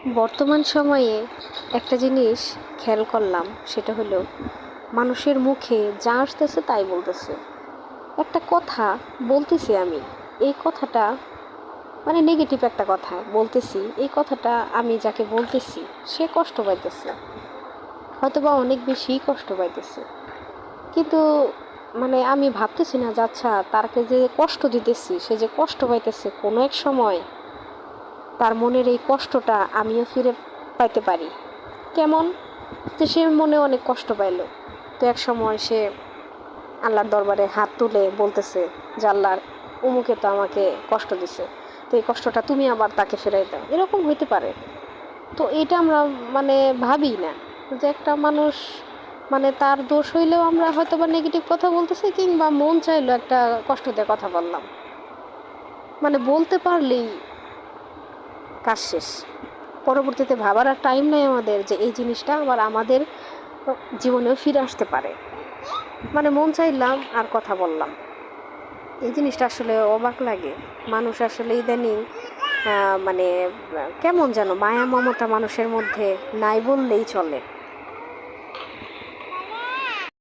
বর্তমান সময়ে একটা জিনিস খেয়াল করলাম, সেটা হলো মানুষের মুখে যা আসতেছে তাই বলতেছে। একটা কথা বলতেছি আমি, এই কথাটা মানে নেগেটিভ একটা কথা বলতেছি, এই কথাটা আমি যাকে বলতেছি সে কষ্ট পাইতেছে, হয়তোবা অনেক বেশি কষ্ট পাইতেছে। কিন্তু মানে আমি ভাবতেছি না যে আচ্ছা তারকে যে কষ্ট দিতেছি, সে যে কষ্ট পাইতেছে, কোনো এক সময় তার মনের এই কষ্টটা আমিও ফিরে পাইতে পারি। কেমন? যে সে মনে অনেক কষ্ট পাইল, তো এক সময় সে আল্লাহর দরবারে হাত তুলে বলতেছে যে আল্লাহর অমুকে তো আমাকে কষ্ট দিছে, তো এই কষ্টটা তুমি আবার তাকে ফেরাই দাও, এরকম হইতে পারে। তো এটা আমরা মানে ভাবি না যে একটা মানুষ মানে তার দোষ হইলেও আমরা হয়তো বা নেগেটিভ কথা বলতেছি, কিংবা মন চাইলো একটা কষ্ট দিয়ে কথা বললাম, মানে বলতে পারলেই কাজ শেষ। পরবর্তীতে ভাবার আর টাইম নেই আমাদের যে এই জিনিসটা আবার আমাদের জীবনেও ফিরে আসতে পারে। মানে মন চাইলাম আর কথা বললাম, এই জিনিসটা আসলে অবাক লাগে। মানুষ আসলে ইদানিং মানে কেমন যেন মায়া মমতা মানুষের মধ্যে নাই বললেই চলে।